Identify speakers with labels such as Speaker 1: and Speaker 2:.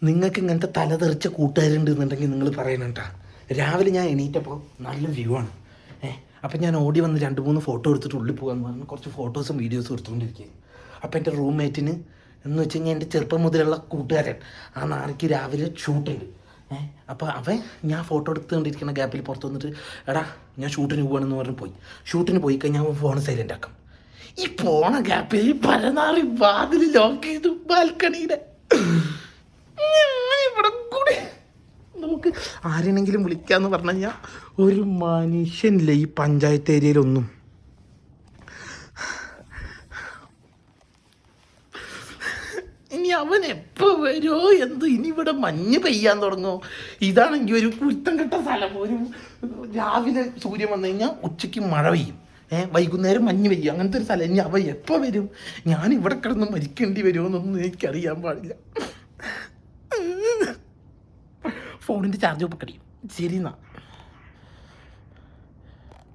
Speaker 1: നിങ്ങൾക്ക് ഇങ്ങനത്തെ തലതെറിച്ച കൂട്ടുകാരുണ്ട് എന്നുണ്ടെങ്കിൽ നിങ്ങൾ പറയണം കേട്ടോ. രാവിലെ ഞാൻ എണീറ്റപ്പോൾ നല്ല വ്യൂ ആണ്. അപ്പം ഞാൻ ഓടി വന്ന് 2-3 ഫോട്ടോ എടുത്തിട്ട് ഉള്ളിൽ പോകാമെന്ന് പറഞ്ഞ് കുറച്ച് ഫോട്ടോസും വീഡിയോസും എടുത്തുകൊണ്ടിരിക്കുകയും അപ്പോൾ എൻ്റെ റൂംമേറ്റിന് എന്ന് വെച്ച് കഴിഞ്ഞാൽ എൻ്റെ ചെറുപ്പം മുതലുള്ള കൂട്ടുകാരൻ ആ നാളേക്ക് രാവിലെ ഷൂട്ടുണ്ട്. അപ്പോൾ അവൻ ഞാൻ ഫോട്ടോ എടുത്തുകൊണ്ടിരിക്കുന്ന ഗ്യാപ്പിൽ പുറത്ത് വന്നിട്ട് എടാ ഞാൻ ഷൂട്ടിന് പോകണമെന്ന് പറഞ്ഞ് പോയി. ഷൂട്ടിന് പോയി കഴിഞ്ഞാൽ അവൻ ഫോൺ സൈലൻ്റ് ആക്കാം. ഈ പോണ ഗ്യാപ്പിൽ ഈ പരനാറി വാതിൽ ലോക്ക് ചെയ്തു ബാൽക്കണിയുടെ. ഇവിടെ കൂടി നമുക്ക് ആരെങ്കിലും വിളിക്കാന്ന് പറഞ്ഞു കഴിഞ്ഞാൽ ഒരു മനുഷ്യനില്ല ഈ പഞ്ചായത്ത് ഏരിയയിലൊന്നും. ഇനി അവൻ എപ്പോൾ വരുമോ എന്ത്, ഇനി ഇവിടെ മഞ്ഞ് പെയ്യാൻ തുടങ്ങുമോ? ഇതാണെങ്കിൽ ഒരു കുരുത്തം കെട്ട സ്ഥലം. ഒരു രാവിലെ സൂര്യൻ വന്നു കഴിഞ്ഞാൽ ഉച്ചയ്ക്ക് മഴ പെയ്യും, വൈകുന്നേരം മഞ്ഞ് പെയ്യും, അങ്ങനത്തെ ഒരു സ്ഥലം. ഇനി അവ എപ്പോൾ വരും? ഞാൻ ഇവിടെ കിടന്ന് മരിക്കേണ്ടി വരുമോ എന്നൊന്നും എനിക്കറിയാൻ പാടില്ല. ഫോണിൻ്റെ ചാർജ് ഒക്കെ കടിയും. ശരി എന്നാ.